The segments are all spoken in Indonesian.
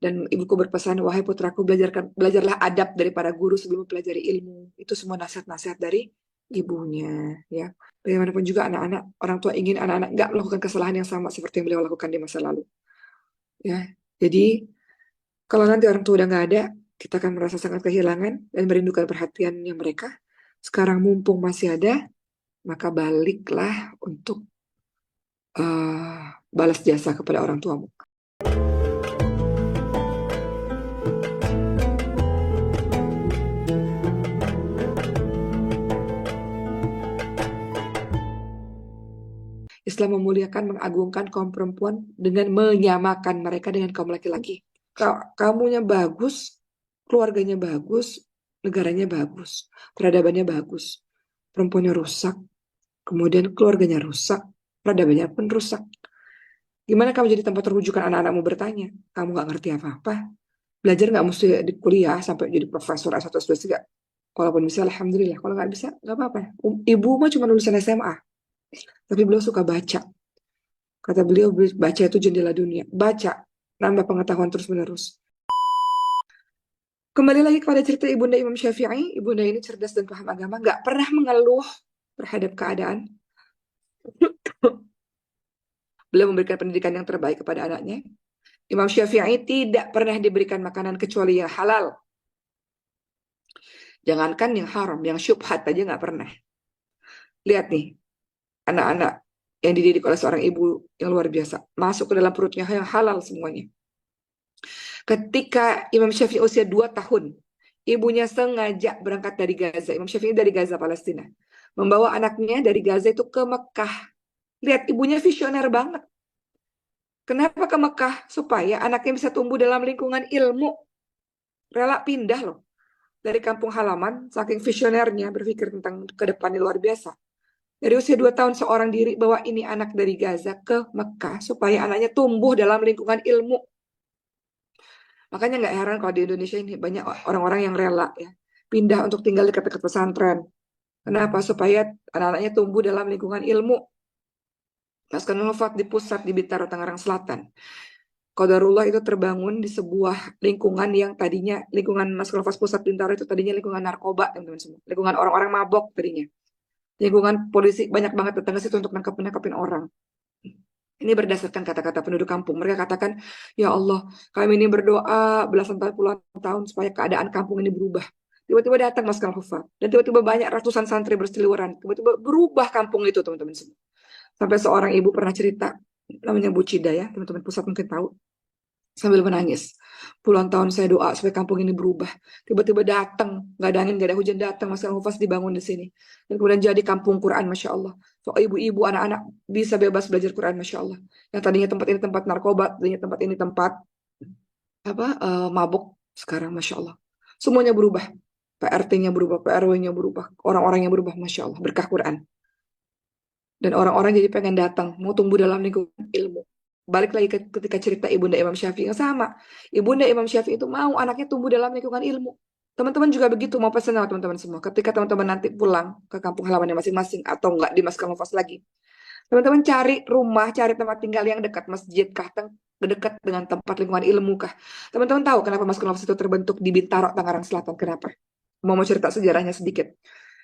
Dan ibuku berpesan, wahai putraku, belajarlah adab daripada guru sebelum mempelajari ilmu. Itu semua nasihat-nasihat dari ibunya. Ya, bagaimanapun juga anak-anak, orang tua ingin anak-anak nggak melakukan kesalahan yang sama seperti yang beliau lakukan di masa lalu. Ya, jadi kalau nanti orang tua udah nggak ada, kita akan merasa sangat kehilangan dan merindukan perhatiannya mereka. Sekarang mumpung masih ada, maka baliklah untuk balas jasa kepada orang tuamu. Islam memuliakan, mengagungkan kaum perempuan dengan menyamakan mereka dengan kaum laki-laki. Kamunya bagus, keluarganya bagus, negaranya bagus, peradabannya bagus. Perempuannya rusak, kemudian keluarganya rusak, peradabannya pun rusak. Gimana kamu jadi tempat rujukan anak-anakmu bertanya? Kamu nggak ngerti apa-apa. Belajar nggak mesti di kuliah sampai jadi profesor S1, S2, S3. Kalaupun bisa, alhamdulillah. Kalau nggak bisa, nggak apa-apa. Ibu mah cuma lulusan SMA. Tapi beliau suka baca. Kata beliau, baca itu jendela dunia. Baca, nambah pengetahuan terus-menerus. Kembali lagi kepada cerita Ibunda Imam Syafi'i. Ibunda ini cerdas dan paham agama. Nggak pernah mengeluh terhadap keadaan. Beliau memberikan pendidikan yang terbaik kepada anaknya. Imam Syafi'i tidak pernah diberikan makanan kecuali yang halal. Jangankan yang haram, yang syubhat aja nggak pernah. Lihat nih, anak-anak yang dididik oleh seorang ibu yang luar biasa. Masuk ke dalam perutnya yang halal semuanya. Ketika Imam Syafi'i usia 2 tahun, ibunya sengaja berangkat dari Gaza. Imam Syafi'i dari Gaza, Palestina. Membawa anaknya dari Gaza itu ke Mekah. Lihat, ibunya visioner banget. Kenapa ke Mekah? Supaya anaknya bisa tumbuh dalam lingkungan ilmu. Rela pindah loh. Dari kampung halaman, saking visionernya berpikir tentang ke depannya luar biasa. Dari usia 2 tahun seorang diri bawa ini anak dari Gaza ke Mekah supaya anaknya tumbuh dalam lingkungan ilmu. Makanya nggak heran kalau di Indonesia ini banyak orang-orang yang rela ya pindah untuk tinggal di dekat-dekat pesantren. Kenapa? Supaya anak-anaknya tumbuh dalam lingkungan ilmu. Maskan Wafat di pusat di Bintaro, Tangerang Selatan. Qadarullah itu terbangun di sebuah lingkungan yang tadinya lingkungan Maskan Wafat pusat Bintaro itu tadinya lingkungan narkoba, teman-teman semua. Lingkungan orang-orang mabok tadinya. Lingkungan polisi banyak banget datang ke situ untuk nangkapin orang. Ini berdasarkan kata-kata penduduk kampung. Mereka katakan, ya Allah, kami ini berdoa belasan tahun, puluhan tahun supaya keadaan kampung ini berubah. Tiba-tiba datang Mas Kalhufa. Dan tiba-tiba banyak ratusan santri berseliweran. Tiba-tiba berubah kampung itu, teman-teman semua. Sampai seorang ibu pernah cerita, namanya Bu Cida ya, teman-teman pusat mungkin tahu. Sambil menangis. Puluhan tahun saya doa supaya kampung ini berubah. Tiba-tiba datang, nggak ada angin, nggak ada hujan, datang Mas Hufaz dibangun di sini. Dan kemudian jadi kampung Quran, Masya Allah. So, ibu-ibu, anak-anak bisa bebas belajar Quran, Masya Allah. Yang tadinya tempat ini tempat narkoba, tadinya tempat ini tempat mabuk, sekarang Masya Allah. Semuanya berubah. PRT-nya berubah, PRW-nya berubah, orang-orangnya berubah, Masya Allah. Berkah Quran. Dan orang-orang jadi pengen datang, mau tumbuh dalam lingkungan ilmu. Balik lagi ketika cerita Ibunda Imam Syafi'i yang sama. Ibunda Imam Syafi'i itu mau anaknya tumbuh dalam lingkungan ilmu. Teman-teman juga begitu, mau pesan sama teman-teman semua. Ketika teman-teman nanti pulang ke kampung halamannya masing-masing atau enggak di Masjid Mufas lagi. Teman-teman cari rumah, cari tempat tinggal yang dekat masjid kah, dekat dengan tempat lingkungan ilmu kah. Teman-teman tahu kenapa Masjid Mufas itu terbentuk di Bintaro, Tangerang Selatan? Kenapa? Mau cerita sejarahnya sedikit.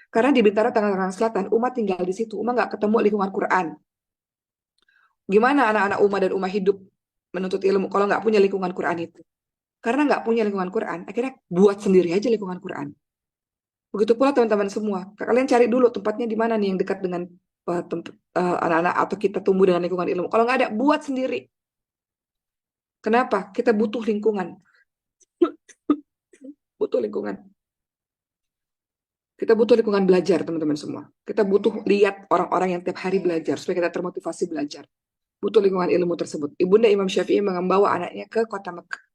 Karena di Bintaro, Tangerang Selatan, umat tinggal di situ. Umat nggak ketemu lingkungan Quran. Gimana anak-anak Umar dan Umar hidup menuntut ilmu kalau nggak punya lingkungan Quran itu? Karena nggak punya lingkungan Quran, akhirnya buat sendiri aja lingkungan Quran. Begitu pula teman-teman semua. Kalian cari dulu tempatnya di mana nih yang dekat dengan anak-anak atau kita tumbuh dengan lingkungan ilmu. Kalau nggak ada, buat sendiri. Kenapa? Kita butuh lingkungan. Butuh lingkungan. Kita butuh lingkungan belajar, teman-teman semua. Kita butuh lihat orang-orang yang tiap hari belajar supaya kita termotivasi belajar. Butuh lingkungan ilmu tersebut. Ibunda Imam Syafi'i membawa anaknya ke kota Mekah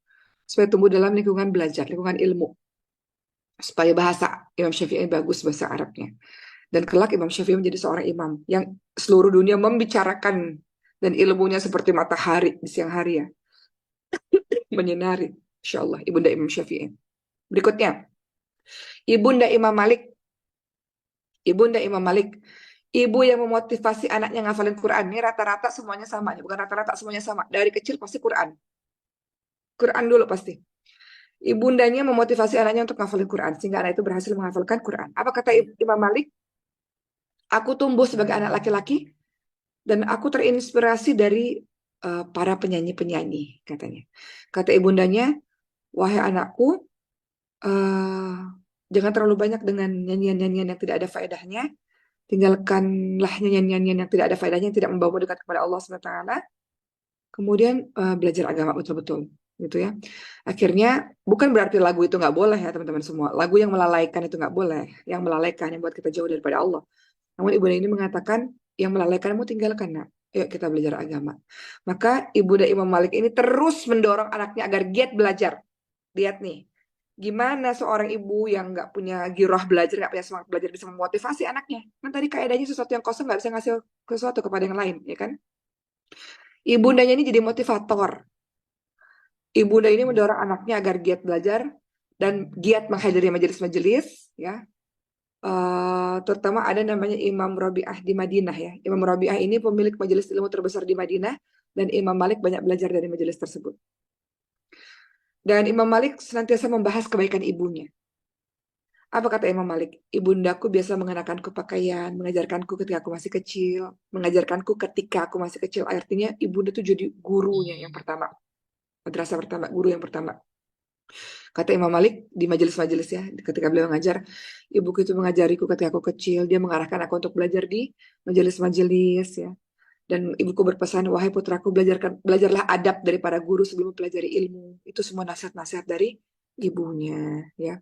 supaya tumbuh dalam lingkungan belajar, lingkungan ilmu. Supaya bahasa Imam Syafi'i bagus, bahasa Arabnya. Dan kelak Imam Syafi'i menjadi seorang imam yang seluruh dunia membicarakan dan ilmunya seperti matahari di siang hari ya. Menyinari. Insya Allah, Ibunda Imam Syafi'i. Berikutnya, Ibunda Imam Malik. Ibunda Imam Malik. Ibu yang memotivasi anaknya ngafalin Quran. Ini rata-rata semuanya sama. Bukan rata-rata semuanya sama. Dari kecil pasti Quran. Quran dulu pasti. Ibundanya memotivasi anaknya untuk menghafal Quran sehingga anak itu berhasil menghafalkan Quran. Apa kata Imam Malik? Aku tumbuh sebagai anak laki-laki dan aku terinspirasi dari para penyanyi-penyanyi, katanya. Kata ibundanya, wahai anakku, eh, jangan terlalu banyak dengan nyanyian-nyanyian yang tidak ada faedahnya. Tinggalkanlah nyanyian-nyanyian yang tidak ada faedahnya, yang tidak membawa dekat kepada Allah SWT. Kemudian belajar agama betul-betul, gitu ya. Akhirnya bukan berarti lagu itu nggak boleh ya teman-teman semua. Lagu yang melalaikan itu nggak boleh. Yang melalaikan, yang buat kita jauh daripada Allah. Namun ibunda ini mengatakan, yang melalaikanmu tinggalkan nak. Yuk kita belajar agama. Maka ibunda Imam Malik ini terus mendorong anaknya agar giat belajar. Lihat nih, gimana seorang ibu yang nggak punya giroh belajar, nggak punya semangat belajar bisa memotivasi anaknya. Kan tadi kaidahnya sesuatu yang kosong nggak bisa ngasih sesuatu kepada yang lain, ya kan? Ibundanya ini jadi motivator. Ibunda ini mendorong anaknya agar giat belajar dan giat menghadiri majelis-majelis, ya. Terutama ada namanya Imam Rabi'ah di Madinah ya. Imam Rabi'ah ini pemilik majelis ilmu terbesar di Madinah dan Imam Malik banyak belajar dari majelis tersebut. Dan Imam Malik senantiasa membahas kebaikan ibunya. Apa kata Imam Malik? Ibundaku biasa mengenakanku pakaian, mengajarkanku ketika aku masih kecil, mengajarkanku ketika aku masih kecil. Artinya ibunda itu jadi gurunya yang pertama, madrasah pertama, guru yang pertama. Kata Imam Malik di majelis-majelis ya, ketika beliau mengajar, ibuku itu mengajariku ketika aku kecil, dia mengarahkan aku untuk belajar di majelis-majelis ya. Dan ibuku berpesan, wahai putraku, belajarlah adab dari para guru sebelum mempelajari ilmu. Itu semua nasihat-nasihat dari ibunya ya.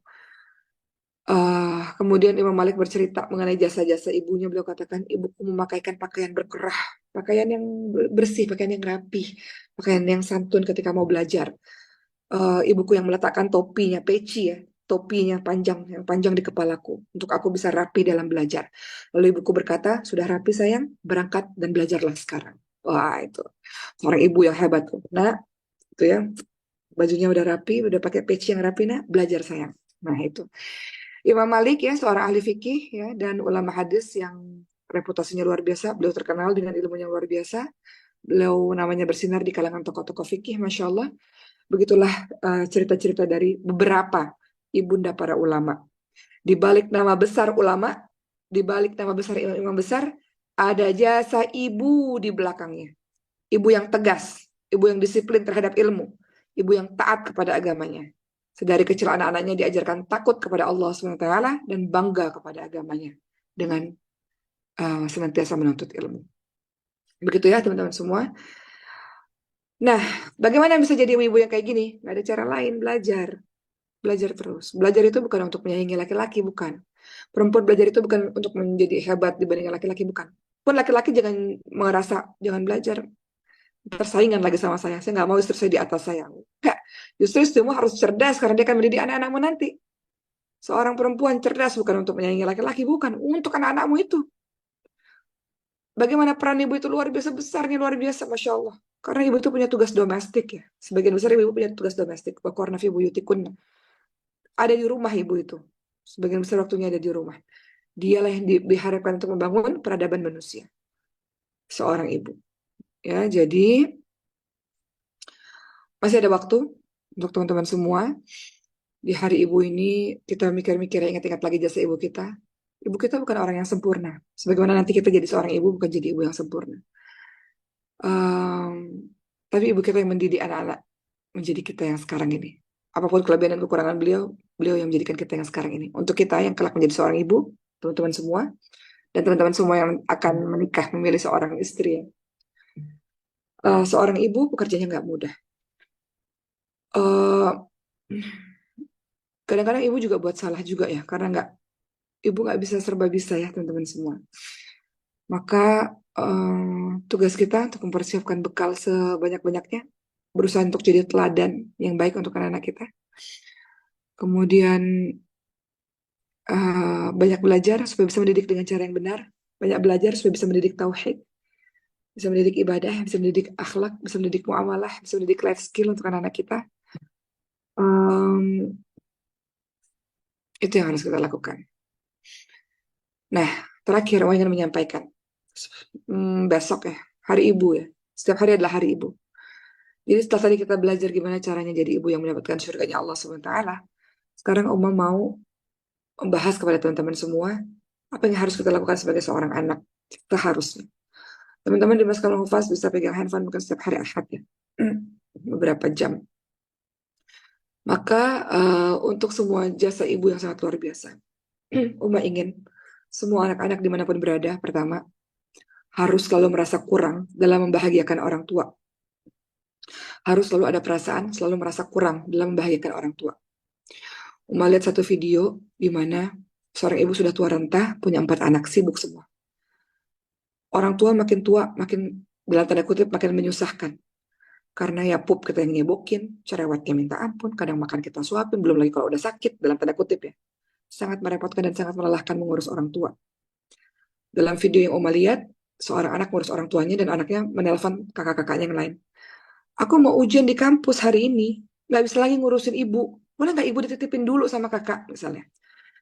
Kemudian Imam Malik bercerita mengenai jasa-jasa ibunya. Beliau katakan, ibuku memakaikan pakaian berkerah, pakaian yang bersih, pakaian yang rapih, pakaian yang santun ketika mau belajar. Ibuku yang meletakkan topinya, peci ya, topinya panjang, yang panjang di kepalaku, untuk aku bisa rapi dalam belajar. Lalu ibuku berkata, sudah rapi sayang, berangkat dan belajarlah sekarang. Wah itu, seorang ibu yang hebat tuh. Nah, itu ya, bajunya udah rapi, udah pakai peci yang rapi, nah belajar sayang. Nah itu. Imam Malik ya, seorang ahli fikih ya, dan ulama hadis yang reputasinya luar biasa. Beliau terkenal dengan ilmunya luar biasa. Beliau namanya bersinar di kalangan tokoh-tokoh fikih, Masya Allah. Begitulah cerita-cerita dari beberapa ibunda para ulama. Di balik nama besar ulama, di balik nama besar imam-imam besar, ada jasa ibu di belakangnya. Ibu yang tegas, ibu yang disiplin terhadap ilmu, ibu yang taat kepada agamanya. Sedari kecil anak-anaknya diajarkan takut kepada Allah SWT dan bangga kepada agamanya dengan senantiasa menuntut ilmu. Begitu ya teman-teman semua. Nah, bagaimana bisa jadi ibu yang kayak gini? Gak ada cara lain, belajar. Belajar terus. Belajar itu bukan untuk menyaingi laki-laki, bukan. Perempuan belajar itu bukan untuk menjadi hebat dibandingkan laki-laki, bukan. Pun laki-laki jangan merasa, jangan belajar. Persaingan lagi sama saya nggak mau istri saya di atas saya. Enggak. Justru istrimu harus cerdas karena dia akan mendidik anak-anakmu nanti. Seorang perempuan cerdas bukan untuk menyaingi laki-laki, bukan. Untuk anak-anakmu itu. Bagaimana peran ibu itu luar biasa besarnya, luar biasa, Masya Allah. Karena ibu itu punya tugas domestik ya. Sebagian besar ibu punya tugas domestik. Wakorna fi buyutikunna. Ada di rumah ibu itu. Sebagian besar waktunya ada di rumah. Dialah yang diharapkan untuk membangun peradaban manusia. Seorang ibu. Ya, jadi masih ada waktu untuk teman-teman semua. Di hari ibu ini kita mikir-mikir, ingat-ingat lagi jasa ibu kita. Ibu kita bukan orang yang sempurna. Sebagaimana nanti kita jadi seorang ibu, bukan jadi ibu yang sempurna. Tapi ibu kita yang mendidik anak-anak menjadi kita yang sekarang ini. Apapun kelebihan dan kekurangan beliau, beliau yang menjadikan kita yang sekarang ini. Untuk kita yang kelak menjadi seorang ibu, teman-teman semua, dan teman-teman semua yang akan menikah, memilih seorang istri. Seorang ibu pekerjaannya nggak mudah. Eh, Kadang-kadang ibu juga buat salah juga ya, karena ibu nggak bisa serba bisa ya teman-teman semua. Maka tugas kita untuk mempersiapkan bekal sebanyak-banyaknya, berusaha untuk jadi teladan yang baik untuk anak-anak kita. Kemudian banyak belajar supaya bisa mendidik dengan cara yang benar. Banyak belajar supaya bisa mendidik tauhid, bisa mendidik ibadah, bisa mendidik akhlak, bisa mendidik muamalah, bisa mendidik life skill untuk anak-anak kita. Itu yang harus kita lakukan. Nah, terakhir saya ingin menyampaikan besok ya, hari ibu ya. Setiap hari adalah hari ibu. Jadi setelah tadi kita belajar gimana caranya jadi ibu yang mendapatkan surganya Allah SWT, sekarang Oma mau membahas kepada teman-teman semua apa yang harus kita lakukan sebagai seorang anak. Seharusnya. Teman-teman di Maskal Hufaz bisa pegang handphone mungkin setiap hari Ahad ya. Beberapa jam. Maka untuk semua jasa ibu yang sangat luar biasa. Uma ingin semua anak-anak dimanapun berada, pertama, harus selalu merasa kurang dalam membahagiakan orang tua. Harus selalu ada perasaan, selalu merasa kurang dalam membahagiakan orang tua. Uma lihat satu video di mana seorang ibu sudah tua renta, punya 4 anak, sibuk semua. Orang tua, makin dalam tanda kutip, makin menyusahkan. Karena ya pup kita yang nyebokin, cerewetnya minta ampun, kadang makan kita suapin, belum lagi kalau udah sakit, dalam tanda kutip ya. Sangat merepotkan dan sangat melelahkan mengurus orang tua. Dalam video yang Oma lihat, seorang anak ngurus orang tuanya dan anaknya menelpon kakak-kakaknya yang lain. Aku mau ujian di kampus hari ini, nggak bisa lagi ngurusin ibu. Boleh nggak ibu dititipin dulu sama kakak misalnya?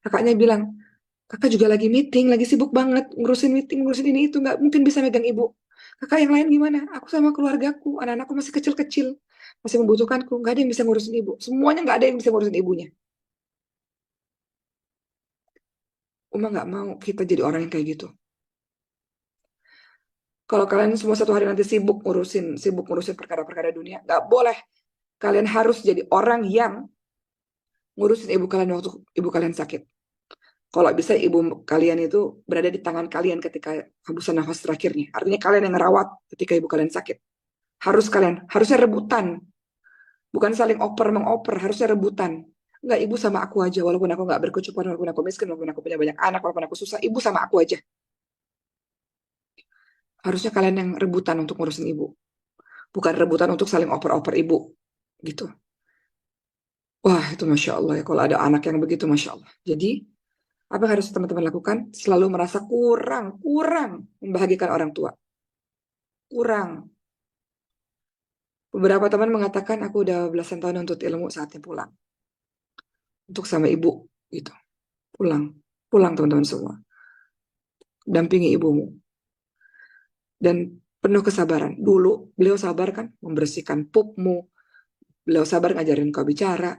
Kakaknya bilang, kakak juga lagi meeting, lagi sibuk banget ngurusin meeting, ngurusin ini itu, nggak mungkin bisa megang ibu. Kakak yang lain gimana? Aku sama keluargaku, anak-anakku masih kecil-kecil, masih membutuhkanku, nggak ada yang bisa ngurusin ibu. Semuanya nggak ada yang bisa ngurusin ibunya. Uma nggak mau kita jadi orang yang kayak gitu. Kalau kalian semua satu hari nanti sibuk ngurusin perkara-perkara dunia, nggak boleh. Kalian harus jadi orang yang ngurusin ibu kalian waktu ibu kalian sakit. Kalau bisa ibu kalian itu berada di tangan kalian ketika hembusan nafas terakhirnya. Artinya kalian yang merawat ketika ibu kalian sakit. Harusnya rebutan. Bukan saling oper mengoper, harusnya rebutan. Enggak, ibu sama aku aja, walaupun aku nggak berkecukupan, walaupun aku miskin, walaupun aku punya banyak anak, walaupun aku susah, ibu sama aku aja. Harusnya kalian yang rebutan untuk ngurusin ibu. Bukan rebutan untuk saling oper-oper ibu. Gitu. Wah, itu Masya Allah ya. Kalau ada anak yang begitu, Masya Allah. Jadi, apa yang harus teman-teman lakukan? Selalu merasa kurang membahagiakan orang tua. Kurang. Beberapa teman mengatakan, aku udah belasan tahun untuk ilmu, saatnya pulang. Untuk sama ibu, gitu. Pulang. Pulang teman-teman semua. Dampingi ibumu. Dan penuh kesabaran. Dulu, beliau sabar kan, membersihkan pupmu. Beliau sabar ngajarin kau bicara.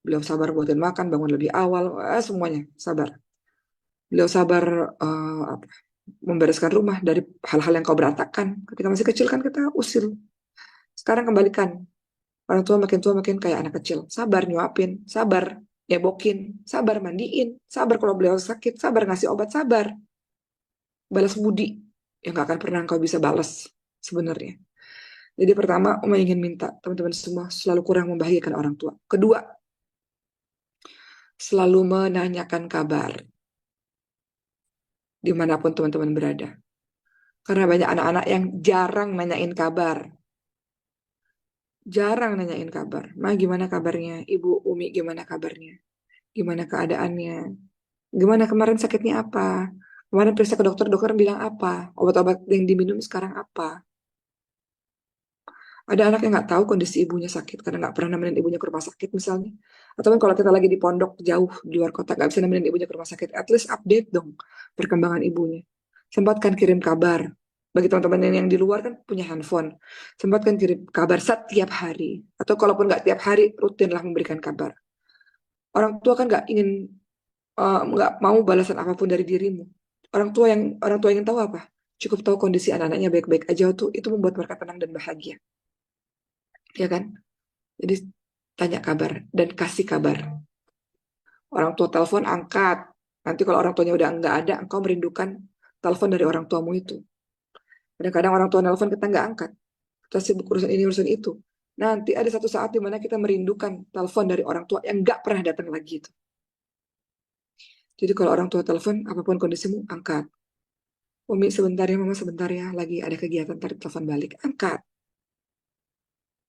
Beliau sabar buatin makan, bangun lebih awal. Semuanya, sabar. Beliau sabar membereskan rumah dari hal-hal yang kau berantakan. Ketika masih kecil kan kita usil. Sekarang kembalikan. Orang tua makin kayak anak kecil. Sabar nyuapin, sabar nyebokin, sabar mandiin, sabar kalau beliau sakit, sabar ngasih obat, sabar. Balas budi yang gak akan pernah kau bisa balas sebenarnya. Jadi pertama, Uma ingin minta teman-teman semua selalu kurang membahagiakan orang tua. Kedua, selalu menanyakan kabar dimanapun teman-teman berada. Karena banyak anak-anak yang jarang nanyain kabar. Jarang nanyain kabar. Ma gimana kabarnya? Ibu Umi gimana kabarnya? Gimana keadaannya? Gimana kemarin sakitnya apa? Kemarin periksa ke dokter, dokter bilang apa? Obat-obat yang diminum sekarang apa? Ada anak yang nggak tahu kondisi ibunya sakit karena nggak pernah nemenin ibunya ke rumah sakit misalnya. Atau kan kalau kita lagi di pondok jauh di luar kota nggak bisa nemenin ibunya ke rumah sakit, at least update dong perkembangan ibunya. Sempatkan kirim kabar. Bagi teman-teman yang di luar kan punya handphone, sempatkan kirim kabar setiap hari. Atau kalaupun nggak tiap hari, rutinlah memberikan kabar. Orang tua kan nggak mau balasan apapun dari dirimu. Orang tua ingin tahu apa? Cukup tahu kondisi anak-anaknya baik-baik aja tuh itu membuat mereka tenang dan bahagia. Ya kan? Jadi tanya kabar dan kasih kabar. Orang tua telepon, angkat. Nanti kalau orang tuanya udah nggak ada, engkau merindukan telepon dari orang tuamu itu. Kadang-kadang orang tua telepon kita nggak angkat. Kita sibuk urusan ini, urusan itu. Nanti ada satu saat di mana kita merindukan telepon dari orang tua yang nggak pernah datang lagi itu. Jadi kalau orang tua telepon, apapun kondisimu, angkat. Umi sebentar ya, mama sebentar ya, lagi ada kegiatan, tarik telepon balik. Angkat.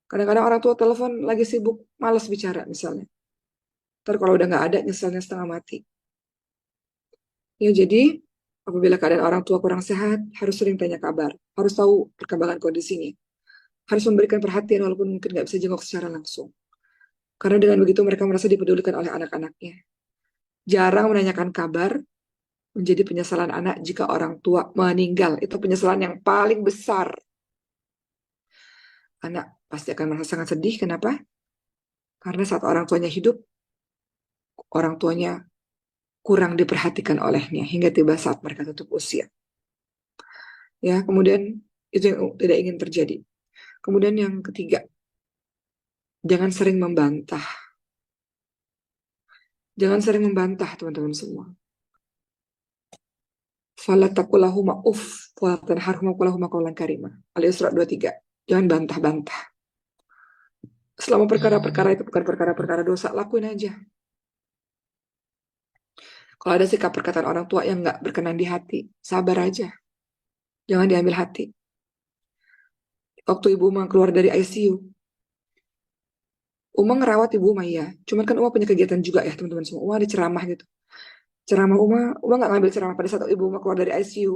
Kadang-kadang orang tua telepon lagi sibuk, malas bicara misalnya. Ntar kalau udah nggak ada, nyeselnya setengah mati. Ya, jadi apabila keadaan orang tua kurang sehat, harus sering tanya kabar, harus tahu perkembangan kondisinya, harus memberikan perhatian walaupun mungkin nggak bisa jenguk secara langsung. Karena dengan begitu mereka merasa dipedulikan oleh anak-anaknya. Jarang menanyakan kabar menjadi penyesalan anak jika orang tua meninggal. Itu penyesalan yang paling besar. Anak pasti akan merasa sangat sedih. Kenapa? Karena saat orang tuanya hidup, orang tuanya kurang diperhatikan olehnya hingga tiba saat mereka tutup usia. Ya, kemudian itu yang tidak ingin terjadi. Kemudian yang ketiga, jangan sering membantah. Jangan sering membantah, teman-teman semua. Fala taqulahuma uff wa tanharhuma qulahuma qawlan karima. Al-Isra 23. Jangan bantah-bantah. Selama perkara-perkara itu bukan perkara-perkara dosa, lakuin aja. Kalau ada sikap perkataan orang tua yang nggak berkenan di hati, sabar aja. Jangan diambil hati. Waktu ibu mau keluar dari ICU, Uma ngerawat ibu Uma ya. Cuman kan Uma punya kegiatan juga ya teman-teman semua. Uma ada ceramah gitu. Ceramah Uma nggak ngambil ceramah pada saat ibu Uma keluar dari ICU.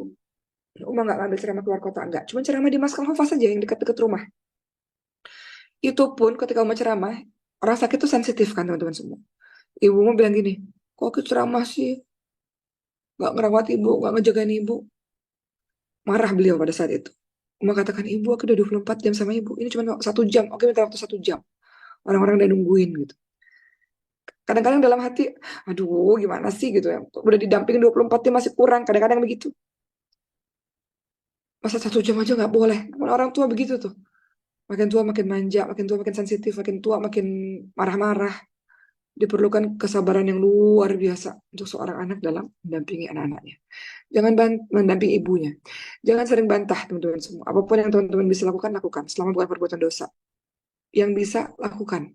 Uma nggak ngambil ceramah keluar kota, enggak. Cuman ceramah di Maskal Hova saja yang dekat-dekat rumah. Itu pun ketika Uma ceramah, orang sakit tuh sensitif kan teman-teman semua. Ibu Uma bilang gini, kok aku ceramah sih? Nggak ngerawat ibu, nggak ngejagain ibu. Marah beliau pada saat itu. Uma katakan, ibu aku udah 24 jam sama ibu. Ini cuma 1 jam. Oke, minta waktu 1 jam. Orang-orang udah nungguin gitu. Kadang-kadang dalam hati, aduh gimana sih gitu ya. Udah didampingin 24 jam masih kurang. Kadang-kadang begitu. Masa 1 jam aja nggak boleh. Namun orang tua begitu tuh. Makin tua makin manja, makin tua makin sensitif, makin tua makin marah-marah. Diperlukan kesabaran yang luar biasa untuk seorang anak dalam mendampingi anak-anaknya. Jangan mendampingi ibunya. Jangan sering bantah teman-teman semua. Apapun yang teman-teman bisa lakukan, lakukan. Selama bukan perbuatan dosa. Yang bisa, lakukan.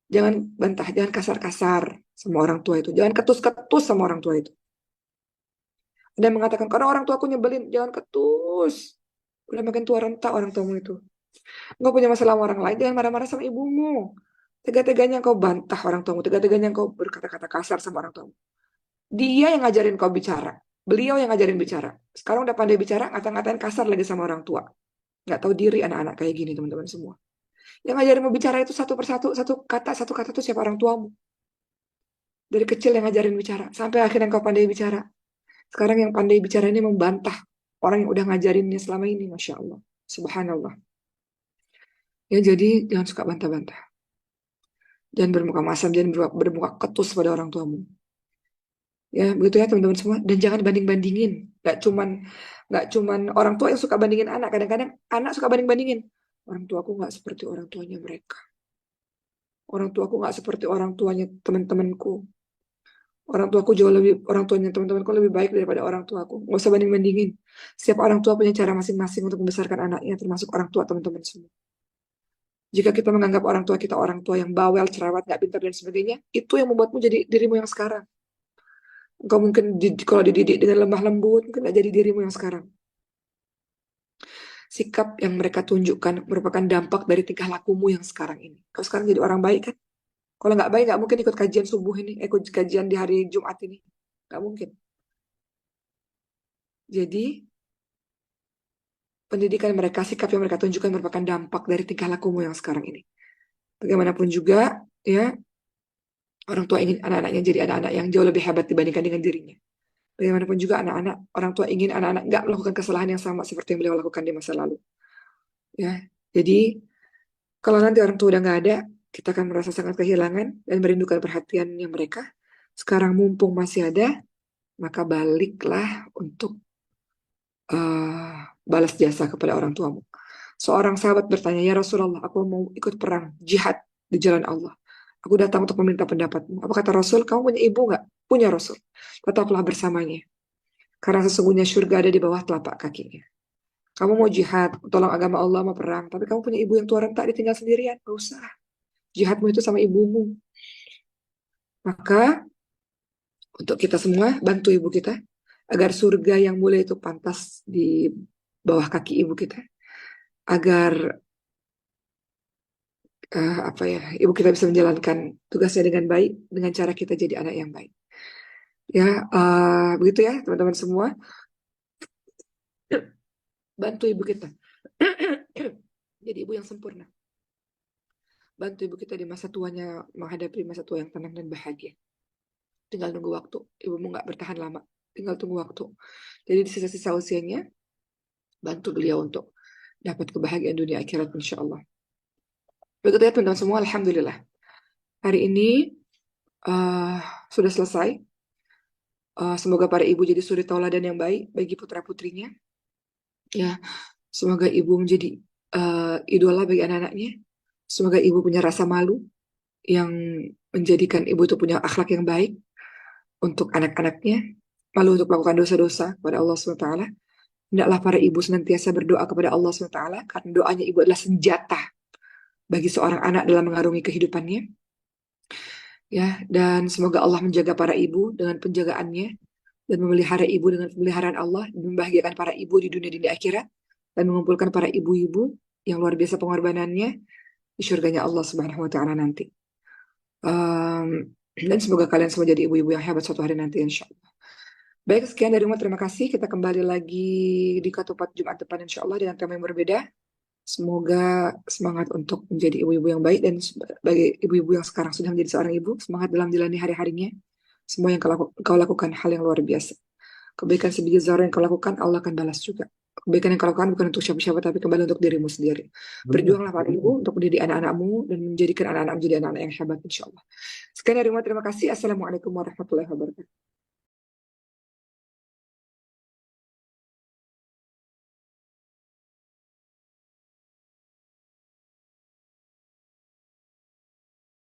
Jangan bantah, jangan kasar-kasar sama orang tua itu. Jangan ketus-ketus sama orang tua itu. Dan mengatakan, karena orang tua aku nyebelin, jangan ketus. Udah makin tua renta orang tuamu itu. Nggak punya masalah sama orang lain, jangan marah-marah sama ibumu. Tega-teganya kau bantah orang tuamu, tega-teganya kau berkata-kata kasar sama orang tuamu. Dia yang ngajarin kau bicara. Beliau yang ngajarin bicara. Sekarang udah pandai bicara, ngata-ngatain kasar lagi sama orang tua. Nggak tahu diri anak-anak kayak gini teman-teman semua. Yang ngajarin mau bicara itu satu persatu, satu kata itu siapa orang tuamu. Dari kecil yang ngajarin bicara, sampai akhirnya kau pandai bicara. Sekarang yang pandai bicara ini membantah orang yang udah ngajarinnya selama ini, Masya Allah. Subhanallah. Ya jadi jangan suka bantah-bantah. Jangan bermuka masam, jangan bermuka ketus pada orang tuamu. Ya begitu ya teman-teman semua. Dan jangan banding-bandingin. Gak cuman orang tua yang suka bandingin anak. Kadang-kadang anak suka banding-bandingin. Orang tuaku nggak seperti orang tuanya mereka. Orang tuaku nggak seperti orang tuanya teman-temanku. Orang tuanya teman-temanku lebih baik daripada orang tuaku. Nggak usah banding-bandingin. Setiap orang tua punya cara masing-masing untuk membesarkan anaknya, termasuk orang tua teman-teman semua. Jika kita menganggap orang tua kita orang tua yang bawel, cerewet, nggak pintar dan sebagainya, itu yang membuatmu jadi dirimu yang sekarang. Engkau mungkin kalau dididik dengan lemah lembut, mungkin nggak jadi dirimu yang sekarang. Sikap yang mereka tunjukkan merupakan dampak dari tingkah lakumu yang sekarang ini. Kau sekarang jadi orang baik kan? Kalau nggak baik, nggak mungkin ikut kajian subuh ini, ikut kajian di hari Jumat ini. Nggak mungkin. Jadi, pendidikan mereka, sikap yang mereka tunjukkan merupakan dampak dari tingkah lakumu yang sekarang ini. Bagaimanapun juga, ya, orang tua ingin anak-anaknya jadi anak-anak yang jauh lebih hebat dibandingkan dengan dirinya. Bagaimanapun juga orang tua ingin anak-anak nggak melakukan kesalahan yang sama seperti yang beliau lakukan di masa lalu. Ya, jadi kalau nanti orang tua udah nggak ada, kita akan merasa sangat kehilangan dan merindukan perhatiannya mereka. Sekarang mumpung masih ada, maka baliklah untuk balas jasa kepada orang tuamu. Seorang sahabat bertanya, ya Rasulullah, aku mau ikut perang, jihad di jalan Allah. Aku datang untuk meminta pendapatmu. Apa kata Rasul? Kamu punya ibu nggak? Punya Rasul. Tetaplah bersamanya. Karena sesungguhnya surga ada di bawah telapak kakinya. Kamu mau jihad, tolong agama Allah, mau perang. Tapi kamu punya ibu yang tua renta, ditinggal sendirian. Gak usah. Jihadmu itu sama ibumu. Maka untuk kita semua, bantu ibu kita. Agar surga yang mulia itu pantas di bawah kaki ibu kita. Agar ibu kita bisa menjalankan tugasnya dengan baik. Dengan cara kita jadi anak yang baik. Ya, begitu ya teman-teman semua. Bantu ibu kita. Jadi ibu yang sempurna. Bantu ibu kita di masa tuanya menghadapi masa tua yang tenang dan bahagia. Tinggal tunggu waktu. Ibumu nggak bertahan lama. Tinggal tunggu waktu. Jadi di sisa-sisa usianya, bantu beliau untuk dapat kebahagiaan dunia akhirat insya Allah. Begitu ya teman-teman semua, alhamdulillah. Hari ini uh, sudah selesai. Semoga para ibu jadi suri tauladan yang baik bagi putra-putrinya. Ya, semoga ibu menjadi idola bagi anak-anaknya. Semoga ibu punya rasa malu yang menjadikan ibu itu punya akhlak yang baik untuk anak-anaknya, malu untuk melakukan dosa-dosa kepada Allah SWT. Hendaklah para ibu senantiasa berdoa kepada Allah SWT, karena doanya ibu adalah senjata bagi seorang anak dalam mengarungi kehidupannya. Ya, dan semoga Allah menjaga para ibu dengan penjagaannya dan memelihara ibu dengan pemeliharaan Allah, dan membahagiakan para ibu di dunia dan di akhirat, dan mengumpulkan para ibu-ibu yang luar biasa pengorbanannya di surganya Allah Subhanahu wa taala nanti. Dan semoga kalian semua jadi ibu-ibu yang hebat suatu hari nanti insya Allah. Baik, sekian dari rumah. Terima kasih. Kita kembali lagi di Katupat Jumat depan insya Allah dengan tema yang berbeda. Semoga semangat untuk menjadi ibu-ibu yang baik, dan sebagai ibu-ibu yang sekarang sudah menjadi seorang ibu, semangat dalam menjalani hari-harinya. Semua yang kau lakukan hal yang luar biasa. Kebaikan sebiji zarah yang kau lakukan, Allah akan balas juga. Kebaikan yang kau lakukan bukan untuk siapa-siapa, tapi kembali untuk dirimu sendiri. Berjuanglah para ibu untuk mendidik anak-anakmu dan menjadikan anak-anak menjadi anak-anak yang hebat insya Allah. Sekian dari rumah. Terima kasih. Assalamualaikum warahmatullahi wabarakatuh.